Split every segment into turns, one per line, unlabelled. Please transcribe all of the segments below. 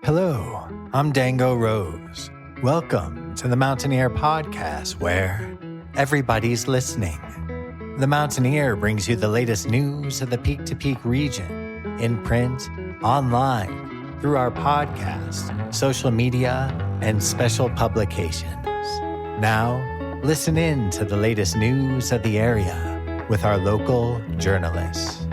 Hello, I'm Dango Rose. Welcome to the Mountaineer Podcast, where everybody's listening. The Mountaineer brings you the latest news of the Peak to Peak region, in print, online, through our podcast, social media, and special publications. Now, listen in to the latest news of the area with our local journalists.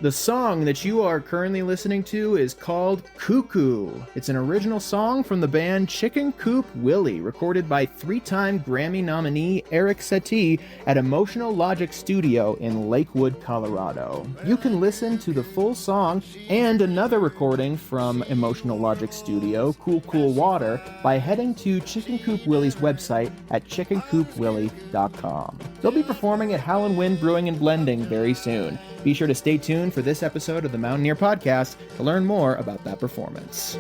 The song that you are currently listening to is called Cuckoo. It's an original song from the band Chicken Coop Willaye, recorded by three-time Grammy nominee Eric Satie at Emotional Logic Studio in Lakewood, Colorado. You can listen to the full song and another recording from Emotional Logic Studio, Cool Cool Water, by heading to Chicken Coop Willaye's website at chickencoopwillaye.com. They'll be performing at Howlin' Wind Brewing and Blending very soon. Be sure to stay tuned for this episode of the Mountaineer Podcast to learn more about that performance.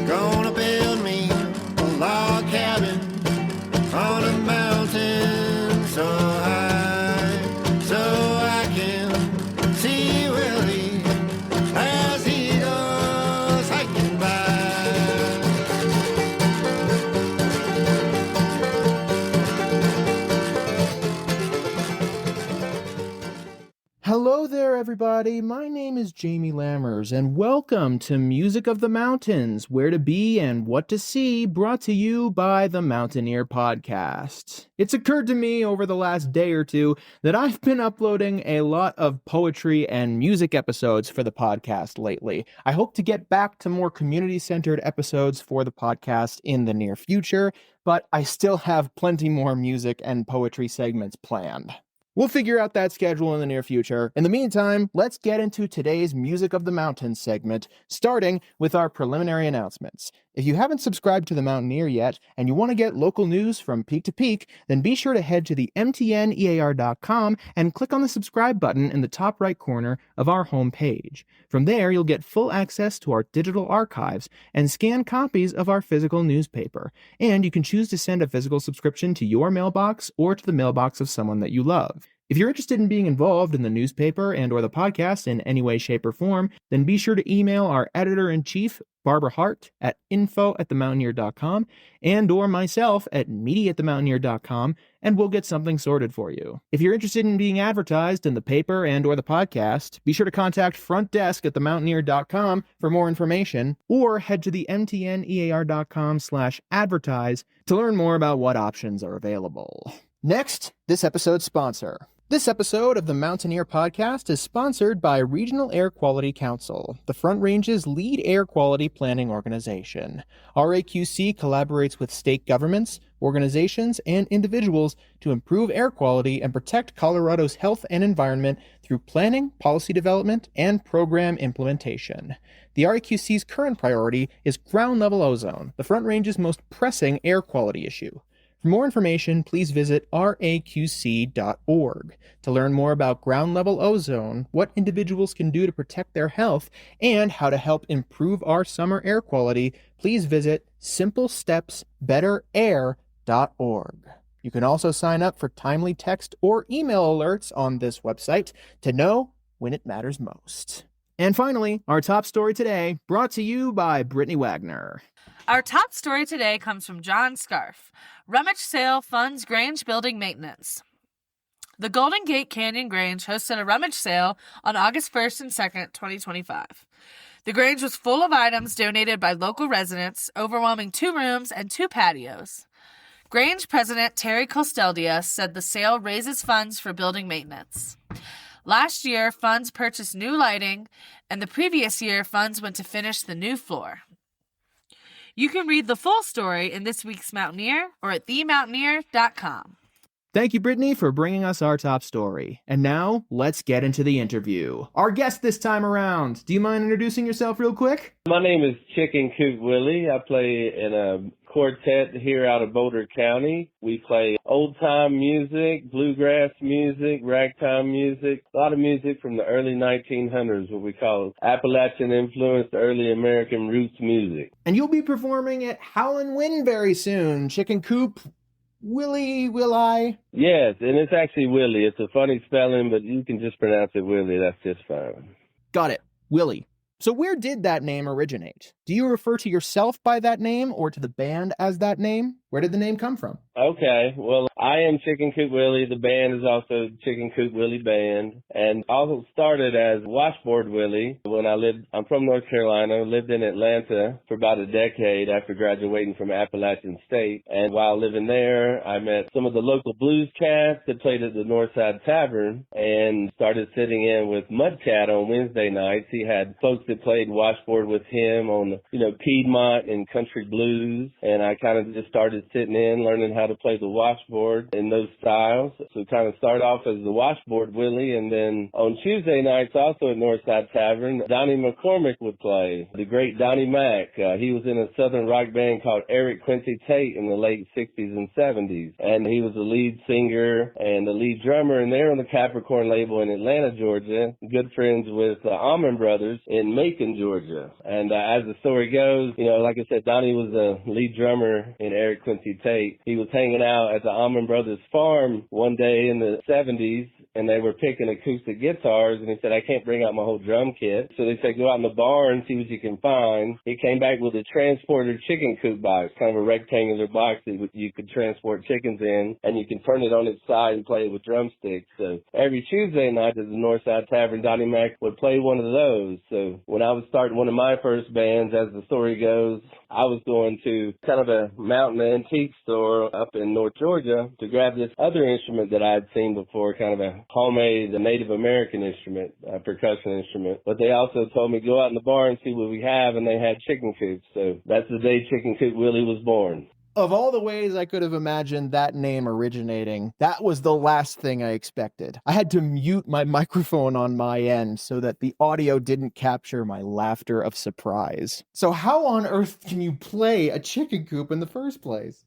Gonna build me a log cabin on a mountain so high, so I can see Willie as he goes hiking by.
Hello there, everybody. My name is Jamie Lammers, and welcome to Music of the Mountains, Where to Be and What to See, brought to you by the Mountaineer Podcast. It's occurred to me over the last day or two that I've been uploading a lot of poetry and music episodes for the podcast lately. I hope to get back to more community-centered episodes for the podcast in the near future, but I still have plenty more music and poetry segments planned. We'll figure out that schedule in the near future. In the meantime, let's get into today's Music of the Mountains segment, starting with our preliminary announcements. If you haven't subscribed to The Mountaineer yet, and you want to get local news from peak to peak, then be sure to head to the mtnear.com and click on the subscribe button in the top right corner of our homepage. From there, you'll get full access to our digital archives and scanned copies of our physical newspaper. And you can choose to send a physical subscription to your mailbox or to the mailbox of someone that you love. If you're interested in being involved in the newspaper and or the podcast in any way, shape, or form, then be sure to email our editor-in-chief, Barbara Hart, at info@themountaineer.com and or myself at media@themountaineer.com, and we'll get something sorted for you. If you're interested in being advertised in the paper and or the podcast, be sure to contact front desk at themountaineer.com for more information, or head to the mtnear.com/advertise to learn more about what options are available. Next, this episode's sponsor. This episode of the Mountaineer Podcast is sponsored by Regional Air Quality Council, the Front Range's lead air quality planning organization. RAQC collaborates with state governments, organizations, and individuals to improve air quality and protect Colorado's health and environment through planning, policy development, and program implementation. The RAQC's current priority is ground-level ozone, the Front Range's most pressing air quality issue. For more information, please visit raqc.org. To learn more about ground-level ozone, what individuals can do to protect their health, and how to help improve our summer air quality, please visit simplestepsbetterair.org. You can also sign up for timely text or email alerts on this website to know when it matters most. And finally, our top story today, brought to you by Brittany Wagner.
Our top story today comes from John Scarf. Rummage sale funds Grange building maintenance. The Golden Gate Canyon Grange hosted a rummage sale on August 1st and 2nd, 2025. The Grange was full of items donated by local residents, overwhelming 2 rooms and 2 patios. Grange President Terry Costeldia said the sale raises funds for building maintenance. Last year, funds purchased new lighting, and the previous year, funds went to finish the new floor. You can read the full story in this week's Mountaineer or at themountaineer.com.
Thank you, Brittany, for bringing us our top story. And now, let's get into the interview. Our guest this time around, do you mind introducing yourself real quick?
My name is Chicken Coop Willaye. I play in a quartet here out of Boulder County. We play old-time music, bluegrass music, ragtime music, a lot of music from the early 1900s, what we call Appalachian-influenced early American roots music.
And you'll be performing at Howlin' Wind very soon. Chicken Coop Willaye.
Yes, and it's actually Willie. It's a funny spelling, but you can just pronounce it Willie. That's just fine.
Got it. Willie. So where did that name originate? Do you refer to yourself by that name or to the band as that name? Where did the name come from?
Okay, well, I am Chicken Coop Willaye. The band is also Chicken Coop Willaye Band. And also started as Washboard Willaye when I'm from North Carolina, lived in Atlanta for about a decade after graduating from Appalachian State. And while living there, I met some of the local blues cats that played at the Northside Tavern and started sitting in with Mudcat on Wednesday nights. He had folks that played washboard with him on, piedmont and country blues. And I kind of just started sitting in, learning how to play the washboard in those styles. So kind of start off as the Washboard Willaye, and then on Tuesday nights also at Northside Tavern, Donnie McCormick would play, the great Donnie Mac. He was in a southern rock band called Eric Quincy Tate in the late 60s and 70s, and he was the lead singer and the lead drummer, and they're on the Capricorn label in Atlanta, Georgia, good friends with the Allman Brothers in Macon, Georgia. And as the story goes, like I said, Donnie was the lead drummer in Eric Quincy Tate. He was hanging out at the Allman Brothers farm one day in the 70s, and they were picking acoustic guitars, and he said, I can't bring out my whole drum kit. So they said, go out in the barn, see what you can find. He came back with a transporter chicken coop box, kind of a rectangular box that you could transport chickens in, and you can turn it on its side and play it with drumsticks. So every Tuesday night at the Northside Tavern, Donnie Mac would play one of those. So when I was starting one of my first bands, as the story goes, I was going to kind of a mountain antique store up in North Georgia to grab this other instrument that I had seen before, kind of a homemade, a Native American instrument, a percussion instrument. But they also told me, go out in the bar and see what we have, and they had chicken coops. So that's the day Chicken Coop Willaye was born.
Of all the ways I could have imagined that name originating, that was the last thing I expected. I had to mute my microphone on my end so that the audio didn't capture my laughter of surprise. So how on earth can you play a chicken coop in the first place?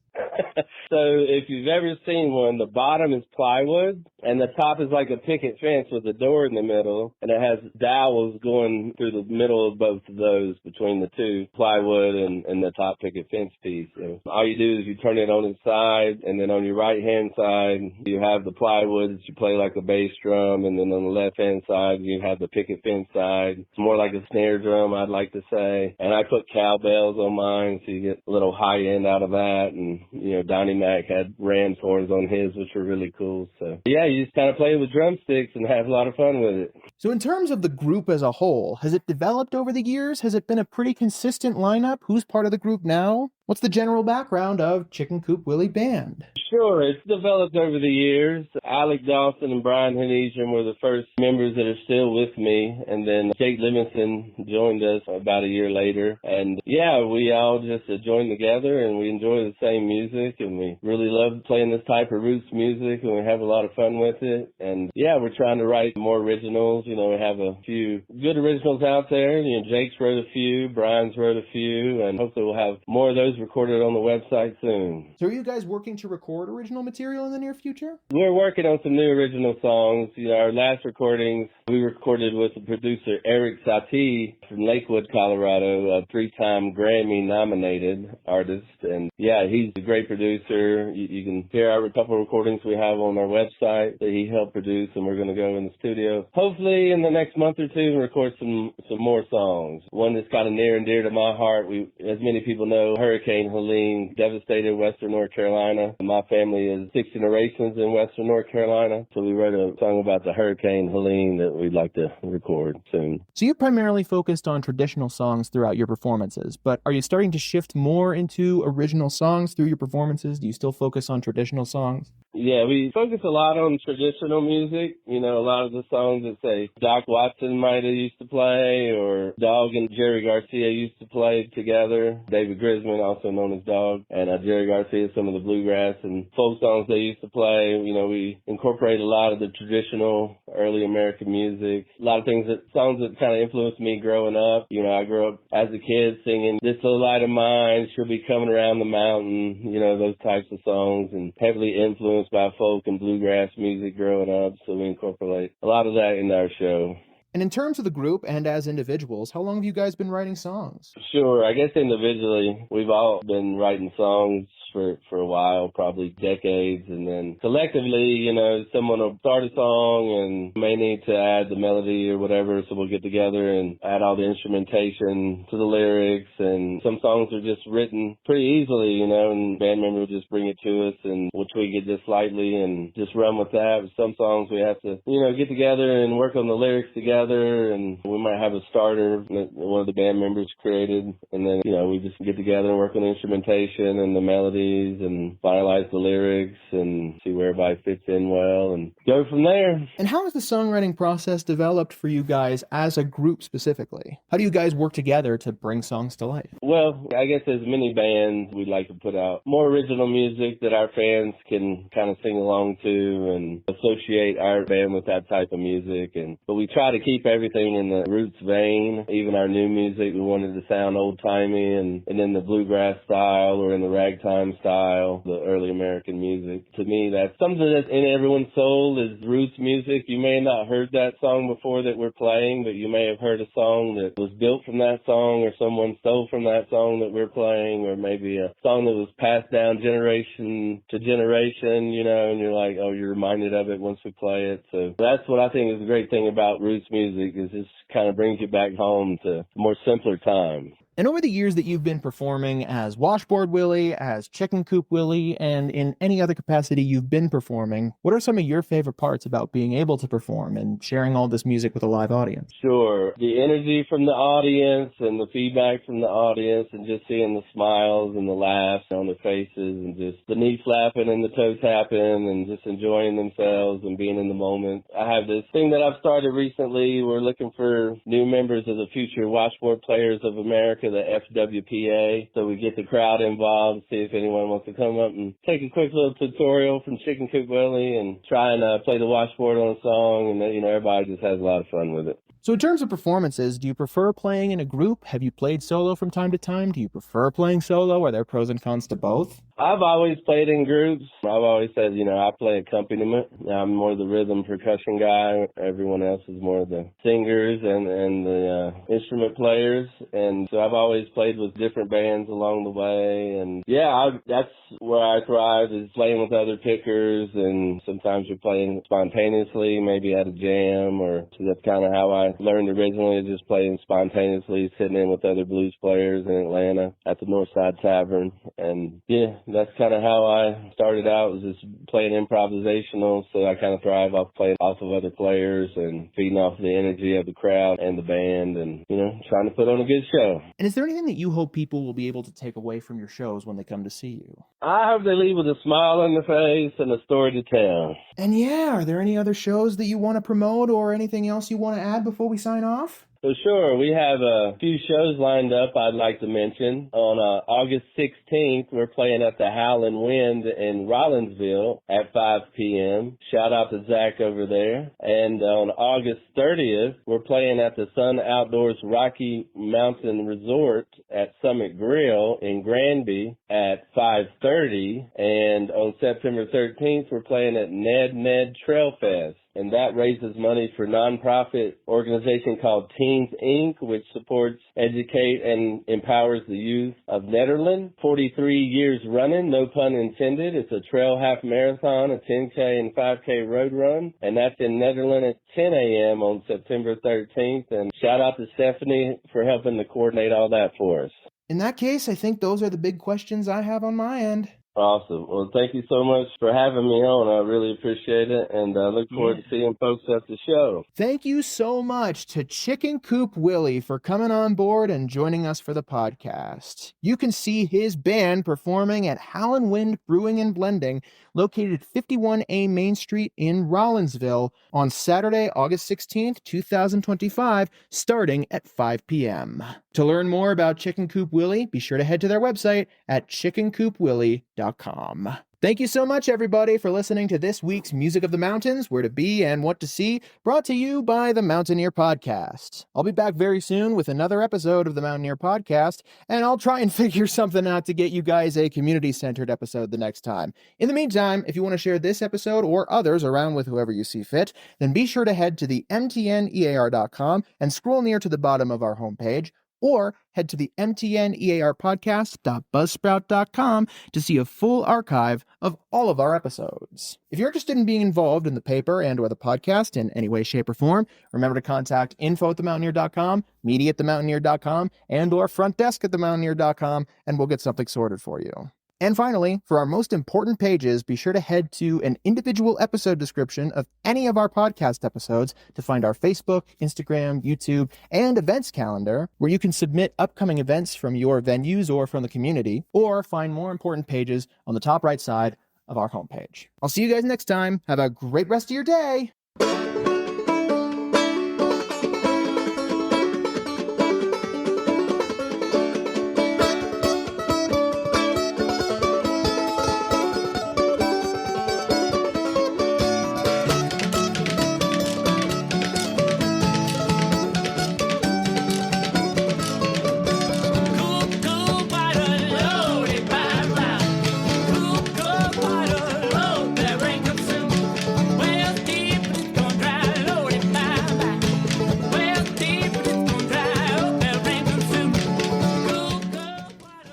So if you've ever seen one, the bottom is plywood and the top is like a picket fence with a door in the middle, and it has dowels going through the middle of both of those between the two, plywood and the top picket fence piece. So all you do is you turn it on its side, and then on your right hand side you have the plywood that you play like a bass drum, and then on the left hand side you have the picket fence side. It's more like a snare drum, I'd like to say. And I put cowbells on mine so you get a little high end out of that. And Donnie Mac had ram's horns on his, which were really cool. So yeah, you just kind of play with drumsticks and have a lot of fun with it.
So in terms of the group as a whole, has it developed over the years? Has it been a pretty consistent lineup? Who's part of the group now? What's the general background of Chicken Coop Willaye Band?
Sure, it's developed over the years. Alec Dawson and Brian Hanesian were the first members that are still with me, and then Jake Livingston joined us about a year later. And yeah, we all just joined together, and we enjoy the same music, and we really love playing this type of roots music, and we have a lot of fun with it. And yeah, we're trying to write more originals. We have a few good originals out there. Jake's wrote a few, Brian's wrote a few, and hopefully we'll have more of those recorded on the website soon.
So are you guys working to record original material in the near future?
We're working on some new original songs. Our last recordings we recorded with the producer Eric Satie from Lakewood, Colorado, a 3-time Grammy nominated artist. And yeah, he's a great producer. You can hear a couple of recordings we have on our website that he helped produce, and we're going to go in the studio hopefully in the next month or two and record some more songs. One that's kind of near and dear to my heart. As many people know, Hurricane Helene devastated Western North Carolina. My family is 6 generations in Western North Carolina, so we wrote a song about the Hurricane Helene that we'd like to record soon.
So you primarily focused on traditional songs throughout your performances, but are you starting to shift more into original songs through your performances? Do you still focus on traditional songs?
Yeah, we focus a lot on traditional music. You know, a lot of the songs that say Doc Watson might have used to play, or Dog and Jerry Garcia used to play together. David Grisman, also known as Dog, and Jerry Garcia, some of the bluegrass and folk songs they used to play. You know, we incorporate a lot of the traditional early American music. A lot of songs that kind of influenced me growing up. You know, I grew up as a kid singing This Little Light of Mine, She'll Be Coming Around the Mountain, you know, those types of songs, and heavily influenced by folk and bluegrass music growing up. So we incorporate a lot of that in our show.
And in terms of the group and as individuals, how long have you guys been writing songs?
Sure. I guess individually, we've all been writing songs for a while, probably decades. And then collectively, you know, someone will start a song and may need to add the melody or whatever. So we'll get together and add all the instrumentation to the lyrics. And some songs are just written pretty easily, you know, and band members will just bring it to us and we'll tweak it just slightly and just run with that. Some songs we have to, you know, get together and work on the lyrics together, and we might have a starter that one of the band members created, and then, you know, we just get together and work on the instrumentation and the melodies and finalize the lyrics and see where everybody fits in well and go from there.
And how has the songwriting process developed for you guys as a group specifically? How do you guys work together to bring songs to life?
Well, I guess as many bands, we'd like to put out more original music that our fans can kind of sing along to and associate our band with that type of music. But we try to keep everything in the roots vein. Even our new music, we wanted to sound old-timey and in the bluegrass style or in the ragtime style, the early American music. To me, that's something that's in everyone's soul is roots music. You may have not heard that song before that we're playing, but you may have heard a song that was built from that song, or someone stole from that song that we're playing, or maybe a song that was passed down generation to generation, you know, and you're like, oh, you're reminded of it once we play it. So that's what I think is the great thing about roots music, is it kind of brings you back home to more simpler times.
And over the years that you've been performing as Washboard Willaye, as Chicken Coop Willaye, and in any other capacity you've been performing, what are some of your favorite parts about being able to perform and sharing all this music with a live audience?
Sure. The energy from the audience and the feedback from the audience, and just seeing the smiles and the laughs on their faces, and just the knee flapping and the toe tapping and just enjoying themselves and being in the moment. I have this thing that I've started recently. We're looking for new members of the future Washboard Players of America, the FWPA, so we get the crowd involved, see if anyone wants to come up and take a quick little tutorial from Chicken Coop Willaye and try and play the washboard on a song, and you know, everybody just has a lot of fun with it.
So in terms of performances, do you prefer playing in a group? Have you played solo from time to time? Do you prefer playing solo? Are there pros and cons to both?
I've always played in groups. I've always said, you know, I play accompaniment. I'm more the rhythm percussion guy. Everyone else is more the singers and the instrument players. And so I've always played with different bands along the way. And yeah, that's where I thrive, is playing with other pickers. And sometimes you're playing spontaneously, maybe at a jam, or so that's kind of how I learned originally, just playing spontaneously, sitting in with other blues players in Atlanta at the Northside Tavern. And yeah, that's kind of how I started out, was just playing improvisational. So I kind of thrive off playing off of other players and feeding off the energy of the crowd and the band, and, you know, trying to put on a good show.
And is there anything that you hope people will be able to take away from your shows when they come to see you?
I hope they leave with a smile on their face and a story to tell.
And yeah, are there any other shows that you want to promote or anything else you want to add before we sign off?
So sure, we have a few shows lined up I'd like to mention. On August 16th, we're playing at the Howlin' Wind in Rollinsville at 5 p.m. Shout out to Zach over there. And on August 30th, we're playing at the Sun Outdoors Rocky Mountain Resort at Summit Grill in Granby at 5:30. And on September 13th, we're playing at Ned Trail Fest. And that raises money for a nonprofit organization called Teens Inc., which supports, educate, and empowers the youth of Nederland. 43 years running, no pun intended. It's a trail half marathon, a 10K and 5K road run, and that's in Nederland at 10 a.m. on September 13th. And shout out to Stephanie for helping to coordinate all that for us.
In that case, I think those are the big questions I have on my end.
Awesome. Well, thank you so much for having me on. I really appreciate it, and I look forward to seeing folks at the show.
Thank you so much to Chicken Coop Willaye for coming on board and joining us for the podcast. You can see his band performing at Howlin' Wind Brewing and Blending, located 51A Main Street in Rollinsville, on Saturday, August 16th, 2025, starting at 5 p.m. To learn more about Chicken Coop Willaye, be sure to head to their website at chickencoopwillaye.com. Thank you so much, everybody, for listening to this week's Music of the Mountains, Where to Be and What to See, brought to you by the Mountaineer Podcast. I'll be back very soon with another episode of the Mountaineer Podcast, and I'll try and figure something out to get you guys a community-centered episode the next time. In the meantime, if you want to share this episode or others around with whoever you see fit, then be sure to head to the mtnear.com and scroll near to the bottom of our homepage, or head to the mtnearpodcast.buzzsprout.com to see a full archive of all of our episodes. If you're interested in being involved in the paper and or the podcast in any way, shape, or form, remember to contact info@themountaineer.com, media@themountaineer.com, and or front desk at themountaineer.com, and we'll get something sorted for you. And finally, for our most important pages, be sure to head to an individual episode description of any of our podcast episodes to find our Facebook, Instagram, YouTube, and events calendar, where you can submit upcoming events from your venues or from the community, or find more important pages on the top right side of our homepage. I'll see you guys next time. Have a great rest of your day.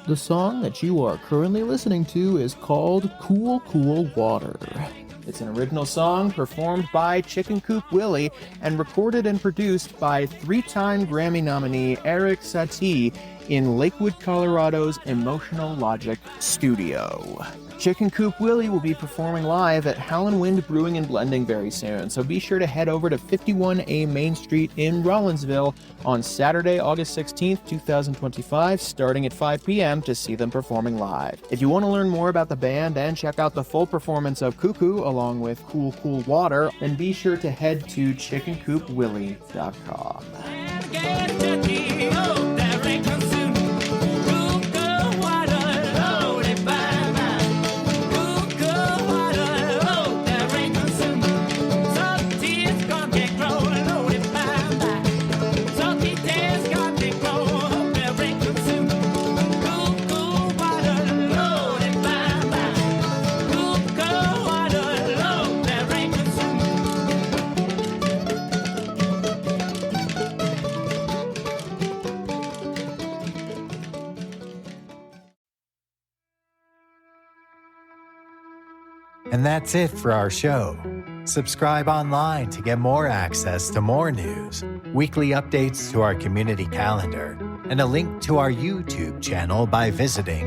The song that you are currently listening to is called Cool, Cool Water. It's an original song performed by Chicken Coop Willaye and recorded and produced by three-time Grammy nominee Eric Satie in Lakewood, Colorado's Emotional Logic studio. Chicken Coop Willaye will be performing live at Howlin' Wind Brewing and Blending very soon, so be sure to head over to 51A Main Street in Rollinsville on Saturday, August 16th, 2025, starting at 5 p.m. to see them performing live. If you want to learn more about the band and check out the full performance of Cuckoo along with Cool Cool Water, then be sure to head to chickencoopwillaye.com.
And that's it for our show. Subscribe online to get more access to more news, weekly updates to our community calendar, and a link to our YouTube channel by visiting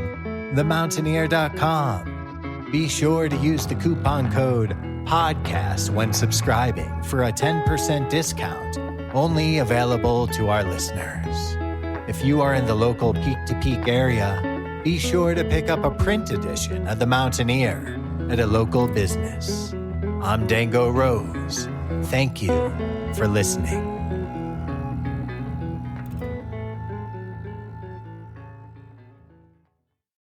themountaineer.com. Be sure to use the coupon code PODCAST when subscribing for a 10% discount, only available to our listeners. If you are in the local Peak to Peak area, be sure to pick up a print edition of The Mountaineer at a local business. I'm Dango Rose. Thank you for listening.